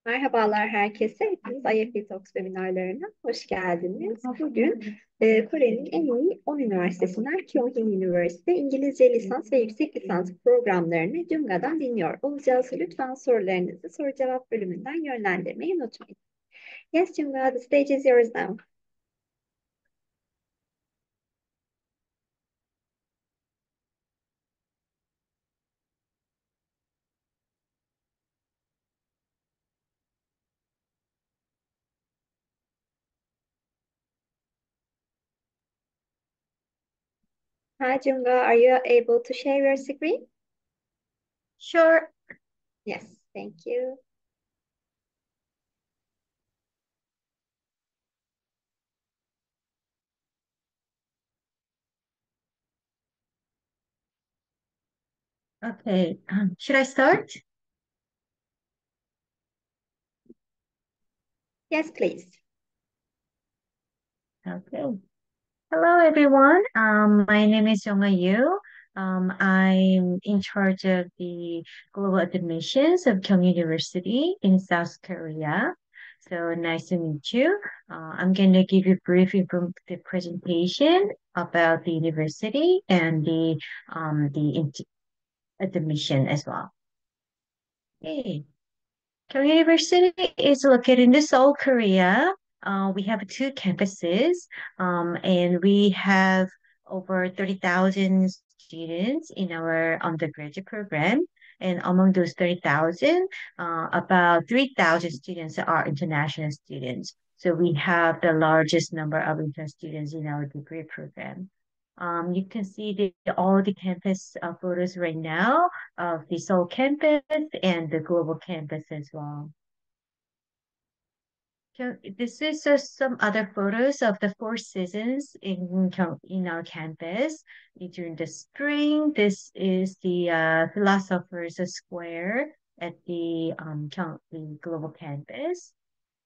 Merhabalar herkese. Hepiniz IEFTalks Webinarları'na hoş geldiniz. Bugün Kore'nin en iyi 10 üniversitesinden Kyung University İngilizce lisans ve yüksek lisans programlarını Cunga'dan dinliyor olacağız. Lütfen sorularınızı soru cevap bölümünden yönlendirmeyi unutmayın. Yes, Junga, the stage is yours now. Hi, Junga, are you able to share your screen? Sure. Yes, thank you. Okay. Should I start? Yes, please. Okay. Hello, everyone. My name is Yu. I'm in charge of the global admissions of Kyung University in South Korea. So nice to meet you. I'm going to give you a brief the presentation about the university and the admission as well. Okay. Kyung University is located in the Seoul, Korea. We have two campuses, and we have over 30,000 students in our undergraduate program. And among those 30,000, about 3,000 students are international students. So we have the largest number of international students in our degree program. You can see all the campus photos right now of the Seoul campus and the global campus as well. So this is just some other photos of the four seasons in our campus. During the spring, this is the Philosophers Square at the global campus,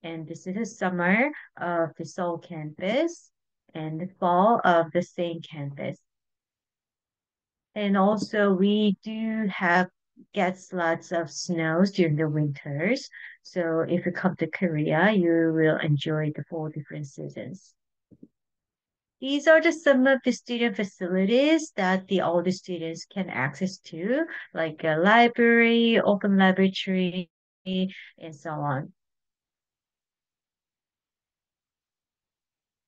and this is the summer of the Seoul campus, and the fall of the same campus. And also we do have gets lots of snows during the winters. So if you come to Korea, you will enjoy the four different seasons. These are some of the student facilities that all the students can access to, like a library, open laboratory, and so on.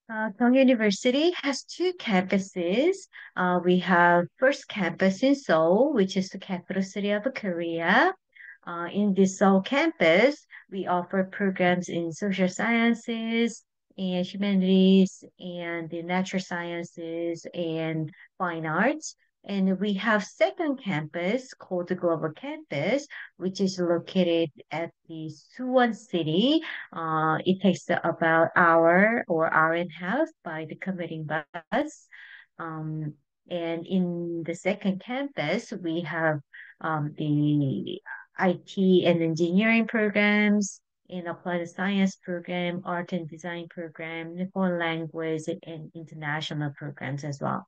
Kyung University has two campuses. We have first campus in Seoul, which is the capital city of Korea. In this Seoul campus, we offer programs in social sciences and humanities and the natural sciences and fine arts. And we have second campus called the Global Campus, which is located at the Suwon City. It takes about hour or hour and a half by the commuting bus. Um, and in the second campus, we have the IT and engineering programs, in applied science program, art and design program, foreign language, and international programs as well.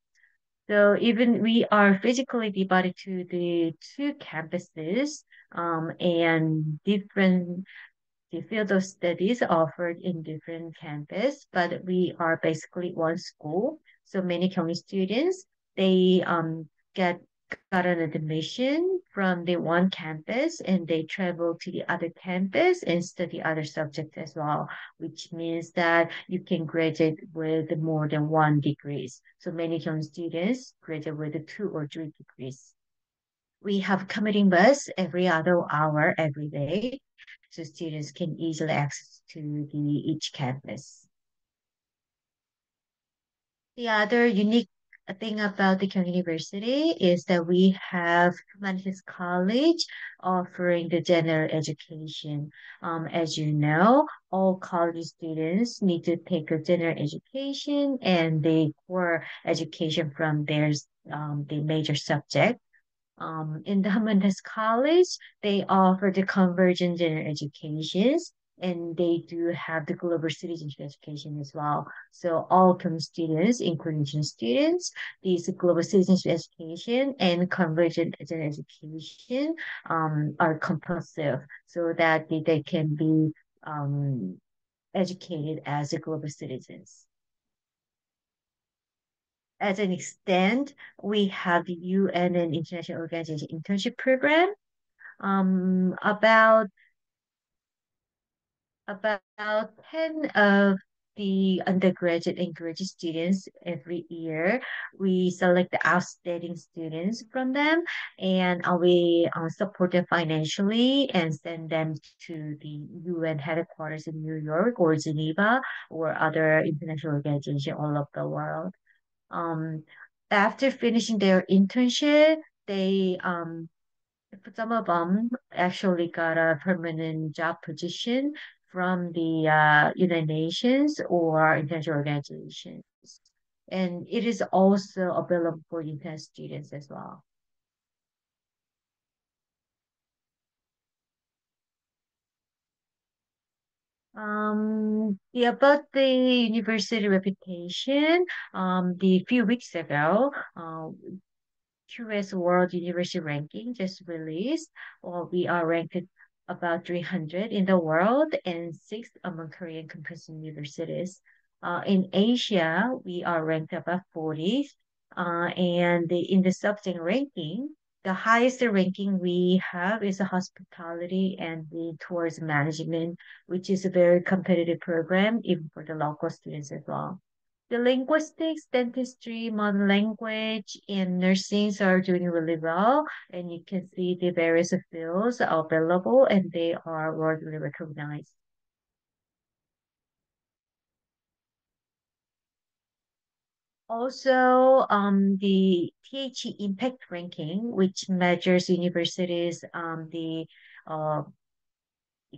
So even we are physically divided to the two campuses, and different the field of studies offered in different campus, but we are basically one school. So many Kyung students, they get got an admission from the one campus and they travel to the other campus and study other subjects as well, which means that you can graduate with more than one degrees. So many Kyung students graduate with two or three degrees. We have commuting bus every other hour every day, so students can easily access to the each campus. The other unique thing about the Kyung University is that we have humanities college offering the general education. As you know, all college students need to take a general education and the core education from their the major subject. In the Humanities College, they offer the convergent general educations, and they do have the global citizenship education as well. So all Kyung students, including Jin students, these global citizenship education and convergent education are compulsive so that they can be educated as a global citizens. As an extent, we have the UN and International Organization internship program. About 10 of the undergraduate and graduate students every year. We select the outstanding students from them, and we support them financially and send them to the UN headquarters in New York or Geneva or other international organizations all over the world. Um, After finishing their internship, they some of them actually got a permanent job position from the United Nations or international organizations. And it is also available for intern students as well. About the university reputation, the few weeks ago, QS World University Ranking just released. Well, we are ranked about 300 in the world and sixth among Korean comparison universities. In Asia, we are ranked about 40th. In the subject ranking, the highest ranking we have is the hospitality and the tourist management, which is a very competitive program, even for the local students as well. The linguistics, dentistry, modern language, and nursing are doing really well. And you can see the various fields are available and they are widely recognized. Also, the THE Impact Ranking, which measures universities' the uh,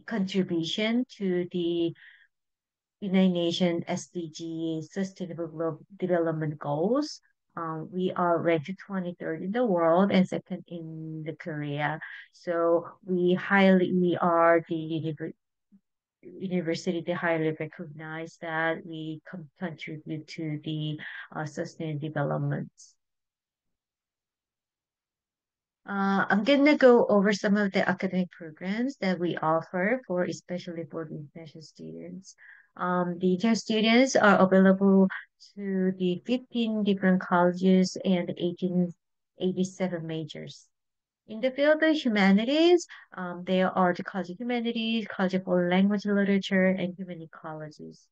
contribution to the United Nations SDG Sustainable Global Development Goals. We are ranked 23rd in the world and second in the Korea. So we are the university that highly recognize that we contribute to the sustainable development. I'm gonna go over some of the academic programs that we offer for especially for the international students. The international students are available to the 15 different colleges and 1887 majors. In the field of humanities, there are the College of Humanities, College of Foreign Language and Literature, and Human Ecologies.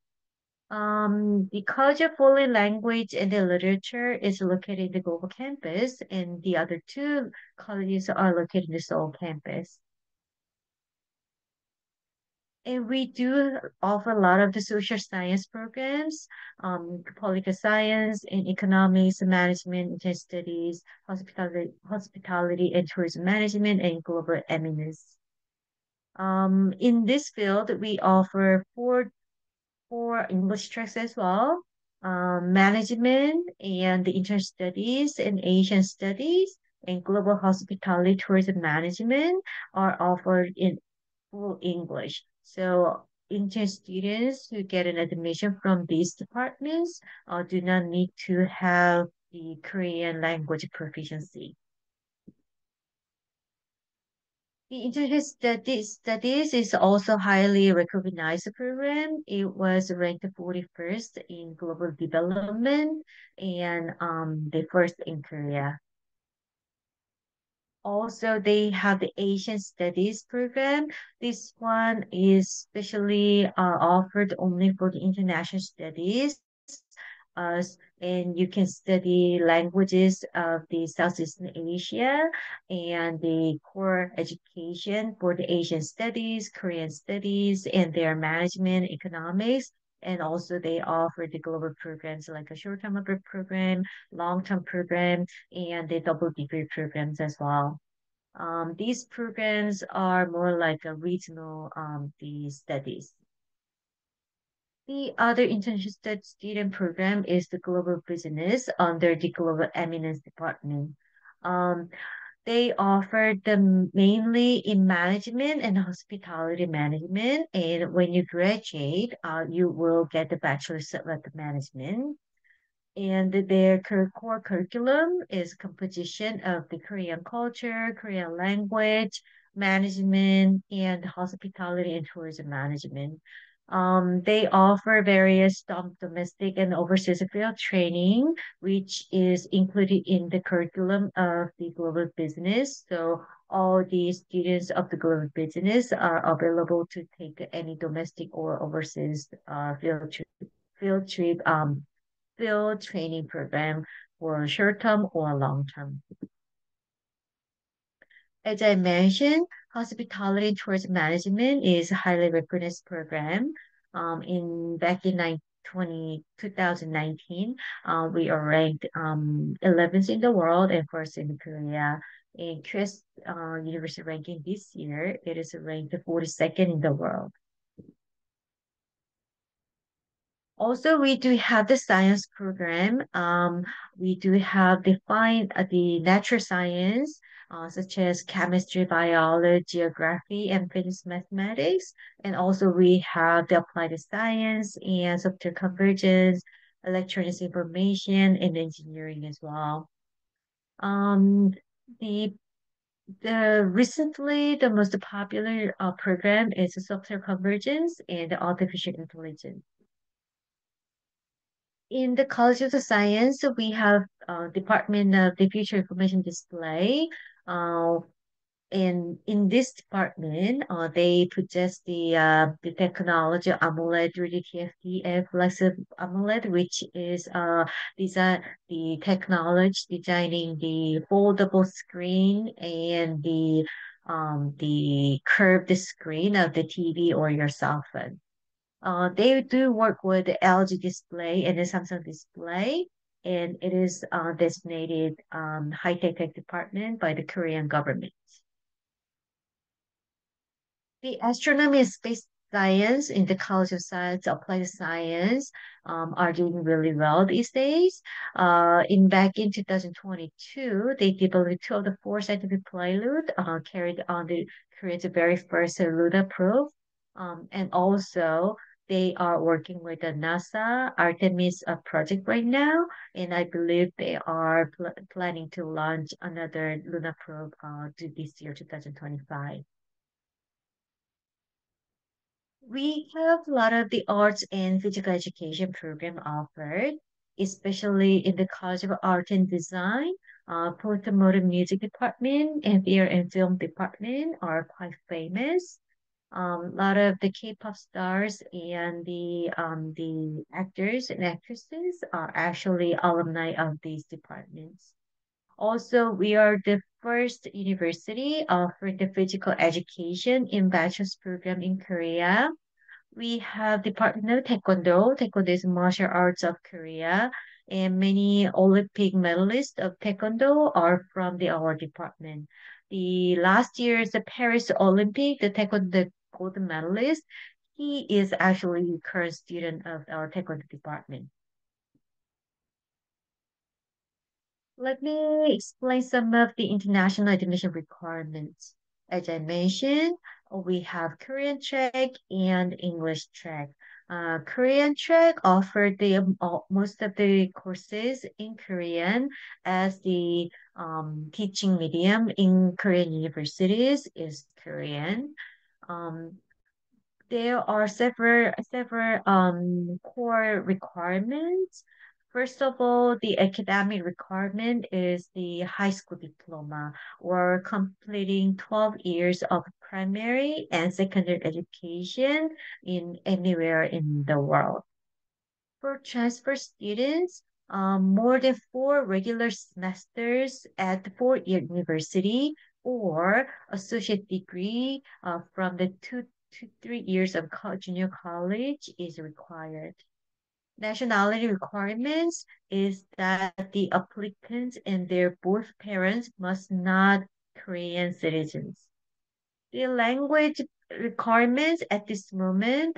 The College of Foreign Language and the Literature is located in the global campus, and the other two colleges are located in the Seoul campus. And we do offer a lot of the social science programs, political science and economics, management, internet studies, hospitality and tourism management, and global eminence. In this field, we offer four English tracks as well. Management and the Internet Studies and Asian Studies and Global Hospitality Tourism Management are offered in full English. So intern students who get an admission from these departments do not need to have the Korean language proficiency. The Internet Studies is also highly recognized program. It was ranked 41st in global development and the first in Korea. Also, they have the Asian Studies program. This one is specially offered only for the international studies. Uh, and you can study languages of the Southeast Asia and the core education for the Asian studies, Korean studies, and their management, economics. And also they offer the global programs like a short-term program, long-term program, and the double degree programs as well. These programs are more like a regional the studies. The other international student program is the global business under the global eminence department. Um, They offer them mainly in management and hospitality management. And when you graduate, you will get the bachelor's of management. And their core curriculum is composition of the Korean culture, Korean language, management, and hospitality and tourism management. They offer various domestic and overseas field training, which is included in the curriculum of the global business. So all the students of the global business are available to take any domestic or overseas field training program for short term or long term. As I mentioned, hospitality and tourism management is a highly recognized program. Back in 2019, we are ranked 11th in the world and first in Korea. In QS University ranking this year, it is ranked 42nd in the world. Also, we do have the science program. We do have the natural science, such as chemistry, biology, geography, and physics, mathematics. And also, we have the applied science and software convergence, electronics information, and engineering as well. Um, the the most popular program is the software convergence and the artificial intelligence. In the College of the Science, we have Department of the Future Information Display. Uh, and in this department, they possess the technology AMOLED 3D TFT flexible AMOLED, which is design the technology designing the foldable screen and the curved screen of the TV or your cell phone. They do work with the LG display and the Samsung display, and it is designated high-tech department by the Korean government. The astronomy and space science in the College of Science, Applied Science, are doing really well these days. Back in 2022, they developed two of the four scientific prelude carried on the Korea's very first lunar probe. And also, they are working with the NASA Artemis project right now, and I believe they are planning to launch another lunar probe to this year, 2025. We have a lot of the arts and physical education program offered, especially in the College of Art and Design. Automotive music department and theater and film department are quite famous. A lot of the K-pop stars and the actors and actresses are actually alumni of these departments. Also, we are the first university offering the physical education in bachelor's program in Korea. We have Department of Taekwondo. Taekwondo is martial arts of Korea, and many Olympic medalists of Taekwondo are from our department. The last year's the Paris Olympic, the Taekwondo gold medalist, he is actually a current student of our Taekwondo department. Let me explain some of the international admission requirements. As I mentioned, we have Korean track and English track. Korean track offered most of the courses in Korean as the teaching medium in Korean universities is Korean. Um, there are several core requirements. First of all, the academic requirement is the high school diploma or completing 12 years of primary and secondary education in anywhere in the world. For transfer students, more than four regular semesters at the four-year university or associate degree from the 2 to 3 years of junior college is required. Nationality requirements is that the applicants and their both parents must not Korean citizens. The language requirements at this moment,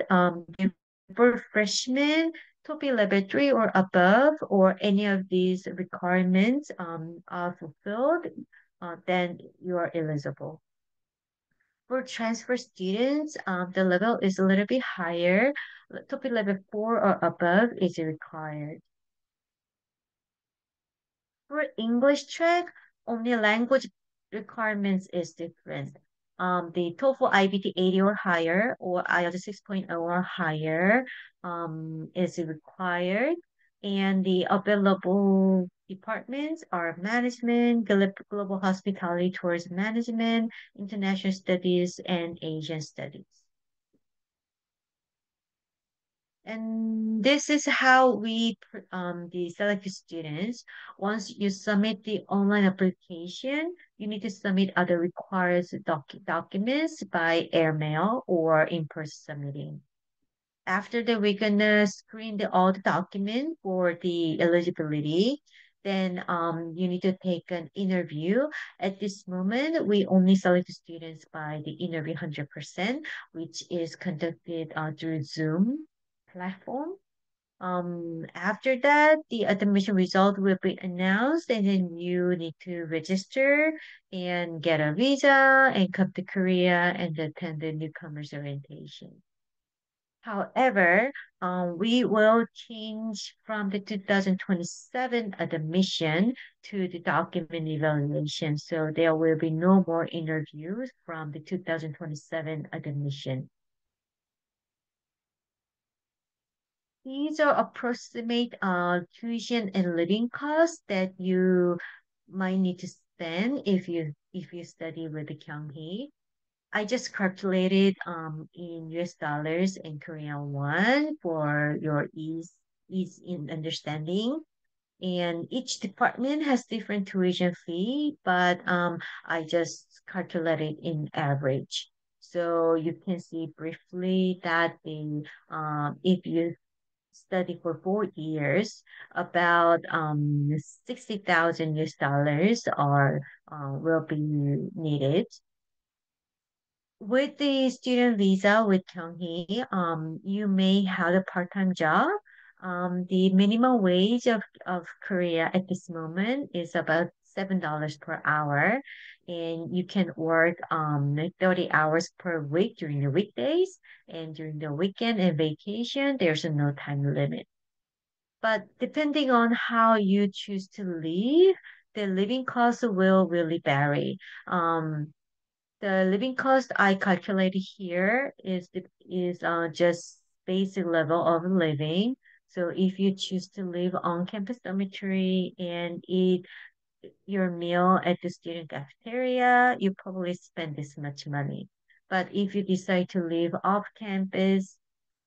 for freshmen to be level 3 or above, or any of these requirements are fulfilled, then you are eligible. For transfer students, the level is a little bit higher. Topic level 4 or above is required. For English track, only language requirements is different. The TOEFL IBT 80 or higher or IELTS 6.0 or higher is required. And the available departments are management, global hospitality tourism management, international studies, and Asian studies. And this is how we the select students. Once you submit the online application, you need to submit other required documents by airmail or in-person submitting. After that, we're gonna screen all the document for the eligibility. Then you need to take an interview. At this moment, we only select students by the interview 100%, which is conducted through Zoom platform. After that, the admission result will be announced, and then you need to register and get a visa and come to Korea and attend the newcomers orientation. However, we will change from the 2027 admission to the document evaluation. So there will be no more interviews from the 2027 admission. These are approximate tuition and living costs that you might need to spend if you study with the Kyung. I just calculated in US dollars and Korean won for your ease in understanding. And each department has different tuition fee, but I just calculated in average. So you can see briefly that the if you study for 4 years, about 60,000 US dollars are will be needed. With the student visa with Kyunghee, you may have a part-time job. The minimum wage of Korea at this moment is about $7 per hour, and you can work 30 hours per week during the weekdays, and during the weekend and vacation, there's no time limit. But depending on how you choose to live, the living cost will really vary. The living cost I calculated here is just basic level of living. So if you choose to live on campus dormitory and eat your meal at the student cafeteria, you probably spend this much money. But if you decide to live off campus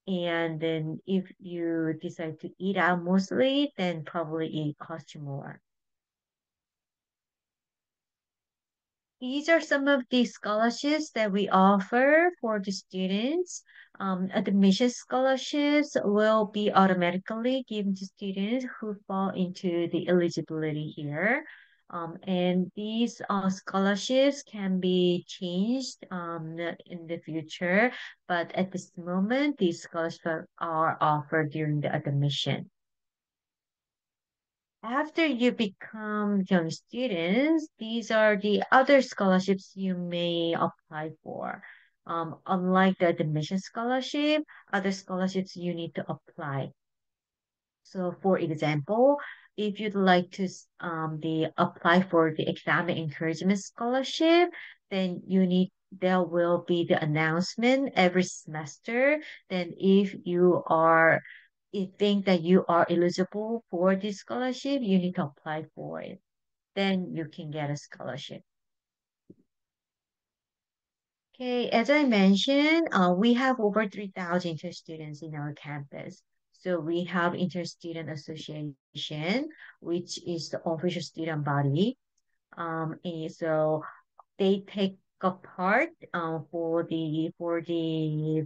and then if you decide to eat out mostly, then probably it costs you more. These are some of the scholarships that we offer for the students. Admission scholarships will be automatically given to students who fall into the eligibility here. And these scholarships can be changed in the future, but at this moment, these scholarships are offered during the admission. After you become young students, these are the other scholarships you may apply for. Unlike the admission scholarship, other scholarships you need to apply. So, for example, if you'd like to apply for the academic encouragement scholarship, then there will be the announcement every semester. Then if you think that you are eligible for this scholarship, you need to apply for it. Then you can get a scholarship. Okay, as I mentioned, we have over 3,000 inter-students in our campus. So we have Inter-Student Association, which is the official student body. And so they take a part for the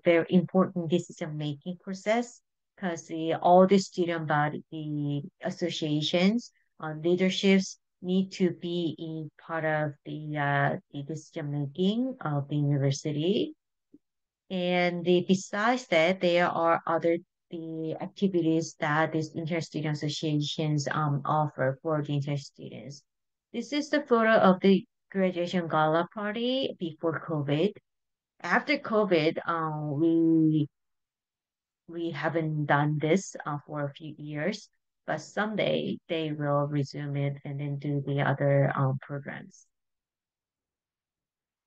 very important decision making process because all the student body, the associations, leaderships need to be in part of the decision making of the university. And besides that, there are other the activities that these inter-student associations offer for the inter-students. This is the photo of the graduation gala party before COVID. After COVID, we haven't done this for a few years, but someday they will resume it and then do the other programs.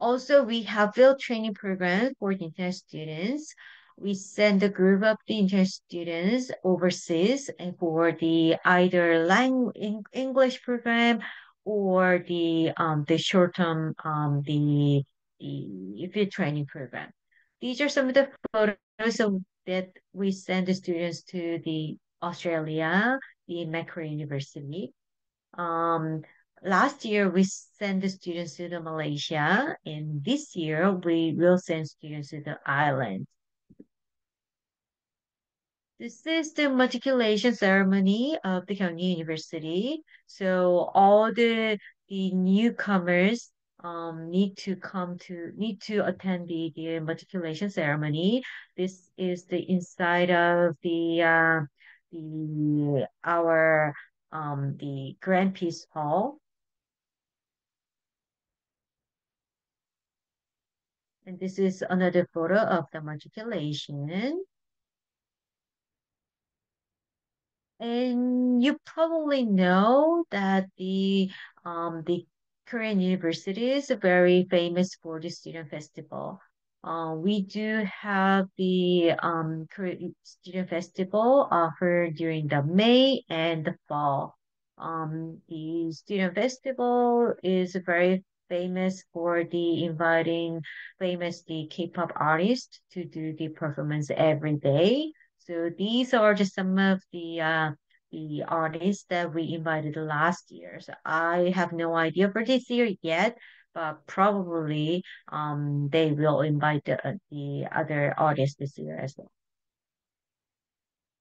Also, we have field training programs for the international students. We send a group of the international students overseas and for the either English program or the short term the field training program. These are some of the photos that we send the students to the Australia, the Macquarie University. Um, Last year we sent the students to the Malaysia, and this year we will send students to the island. This is the matriculation ceremony of the Kyung University. So all the newcomers need to attend the matriculation ceremony. This is the inside of the our the Grand Peace Hall. And this is another photo of the matriculation. And you probably know that the Korean University is very famous for the student festival. We do have the Korean Student Festival offered during the May and the fall. The Student Festival is very famous for the inviting famous the K-pop artists to do the performance every day. So these are just some of the artists that we invited last year. So I have no idea for this year yet, but probably they will invite the other artists this year as well.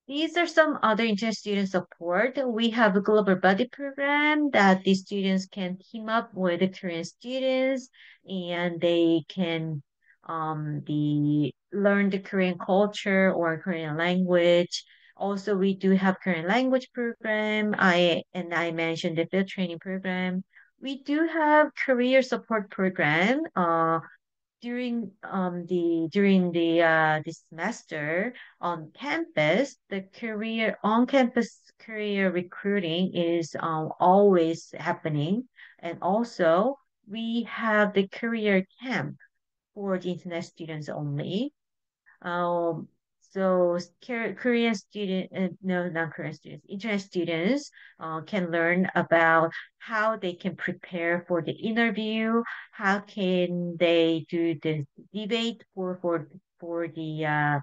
These are some other inter-student support. We have a global buddy program that the students can team up with the Korean students and they can learn the Korean culture or Korean language. Also, we do have Korean language program. I mentioned the field training program. We do have career support program. During the semester on campus, the career on campus career recruiting is always happening, and also we have the career camp for the internet students only. Um, so Korean student, no, not Korean students, internet students can learn about how they can prepare for the interview, how can they do the debate for the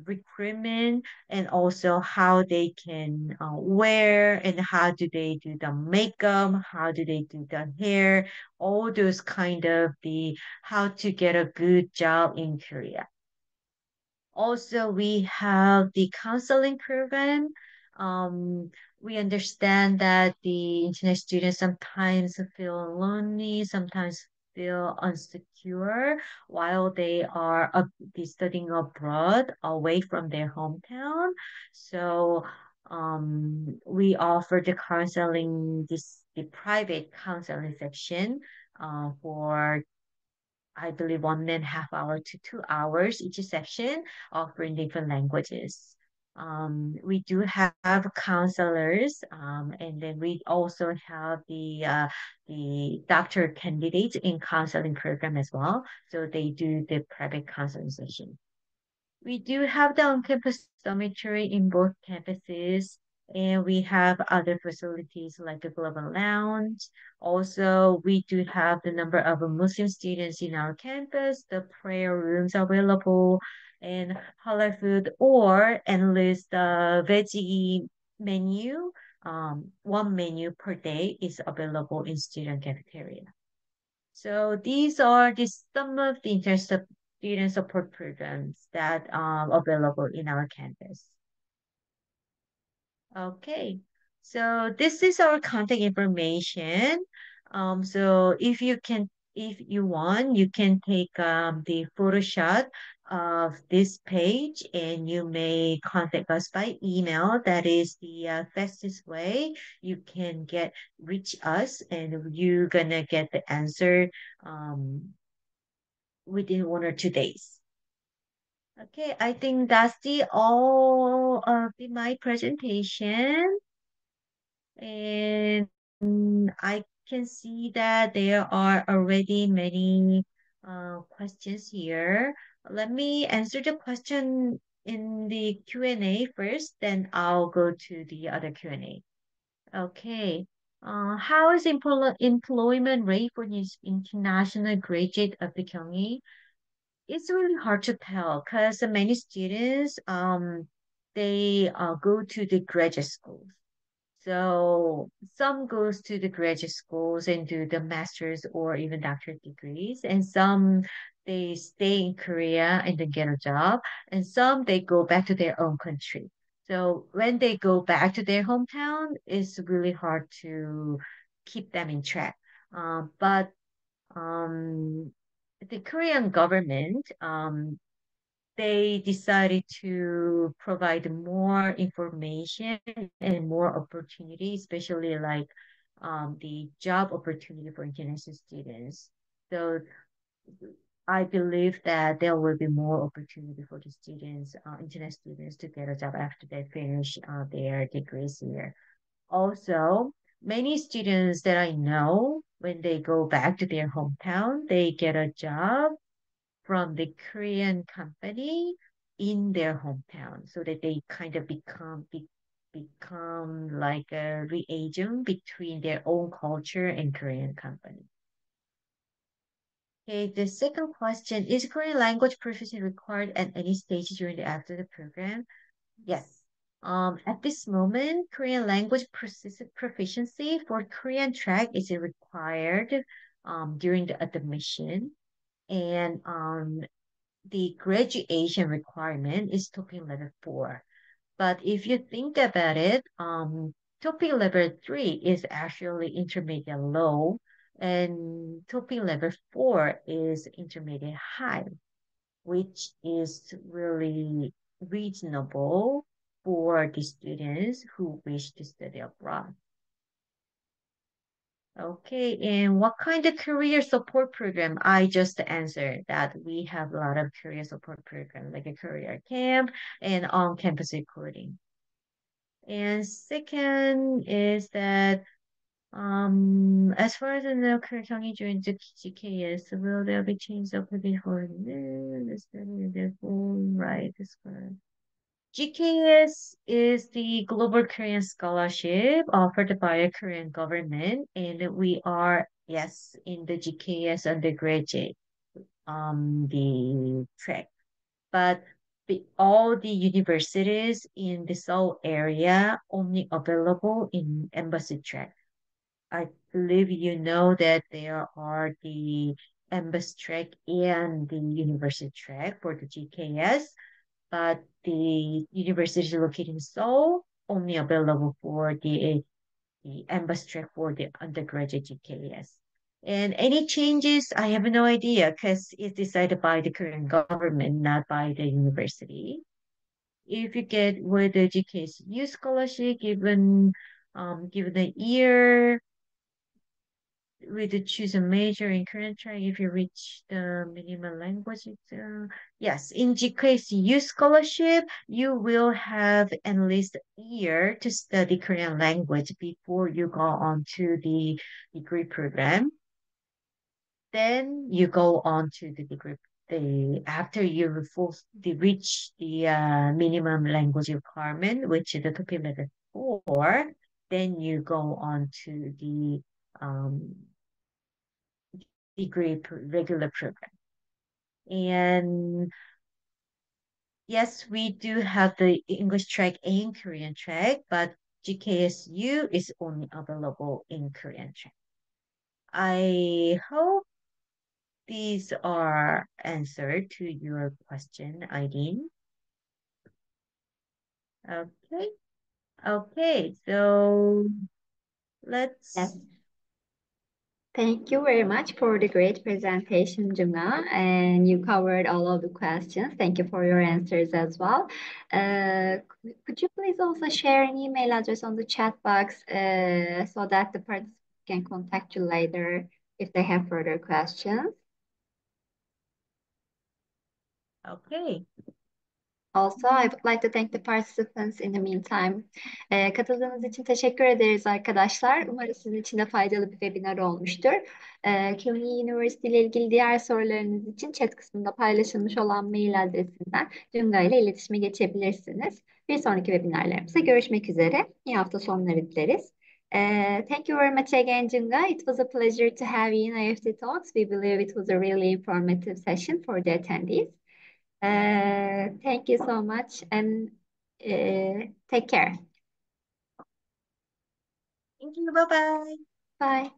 recruitment, and also how they can wear and how do they do the makeup, how do they do the hair, all those kind of the how to get a good job in Korea. Also, we have the counseling program. Um, we understand that the international students sometimes feel lonely, sometimes feel insecure while they are studying abroad away from their hometown. So we offer the counseling, the private counseling section for I believe 1.5 hours to 2 hours each section, offering different languages. We do have counselors, and then we also have the doctor candidates in counseling program as well. So they do the private counseling session. We do have the on-campus dormitory in both campuses, and we have other facilities like the Global Lounge. Also, we do have the number of Muslim students in our campus, the prayer rooms available, and halal food or endless veggie menu. One menu per day is available in student cafeteria. So these are some of the student support programs that are available in our campus. Okay, so this is our contact information. So if you want, you can take the photo shot of this page, and you may contact us by email. That is the fastest way you can reach us, and you're gonna get the answer within 1 or 2 days. Okay, I think that's the all of my presentation. And I can see that there are already many questions here. Let me answer the question in the Q&A first, then I'll go to the other Q&A. Okay. How is employment rate for international graduate of the Kyung? It's really hard to tell because many students they go to the graduate schools. So some goes to the graduate schools and do the master's or even doctorate degrees, and some they stay in Korea and then get a job, and some they go back to their own country. So when they go back to their hometown, it's really hard to keep them in track. But the Korean government they decided to provide more information and more opportunity, especially like the job opportunity for international students. So I believe that there will be more opportunity for the students, international students, to get a job after they finish their degrees here. Also, many students that I know, when they go back to their hometown, they get a job from the Korean company in their hometown so that they kind of become like a reagent between their own culture and Korean company. Okay, the second question, is Korean language proficiency required at any stage during the after the program? Yes. At this moment, Korean language proficiency for Korean track is required during the admission, and the graduation requirement is TOEIC level 4. But if you think about it, TOEIC level 3 is actually intermediate low, and TOEIC level 4 is intermediate high, which is really reasonable for the students who wish to study abroad. Okay, and what kind of career support program? I just answered that we have a lot of career support program, like a career camp and on-campus recruiting. And second is that as far as I know, currently during the GKS, will there be change of before the study the full right is correct. GKS is the Global Korean Scholarship offered by a Korean government, and we are, yes, in the GKS undergraduate the track. But all the universities in the Seoul area only available in embassy track. I believe you know that there are the embassy track and the university track for the GKS, but the university located in Seoul only available for the embassy track for the undergraduate GKS. And any changes, I have no idea because it's decided by the Korean government, not by the university. If you get with the GKS youth scholarship, given the year, with the choose a major in Korean track if you reach the minimum language yes, in GK's youth scholarship you will have at least a year to study Korean language before you go on to the degree program. Then you go on to the degree after you reach the minimum language requirement, which is the TOEIC level 4, then you go on to the degree regular program. And yes, we do have the English track and Korean track, but GKSU is only available in Korean track. I hope these are answered to your question, Eileen. Okay. Okay, so let's Yes. Thank you very much for the great presentation, Junga, and you covered all of the questions. Thank you for your answers as well. Could you please also share an email address on the chat box so that the participants can contact you later if they have further questions? Okay. Also, I would like to thank the participants in the meantime. Katıldığınız için teşekkür ederiz arkadaşlar. Umarım sizin için de faydalı bir webinar olmuştur. Kyung University ile ilgili diğer sorularınız için chat kısmında paylaşılmış olan mail adresinden Junga ile iletişime geçebilirsiniz. Bir sonraki webinarlarımızda görüşmek üzere. İyi hafta sonları dileriz. Thank you very much again, Junga. It was a pleasure to have you in IEFT Talks. We believe it was a really informative session for the attendees. Thank you so much and take care. Thank you. Bye-bye. Bye.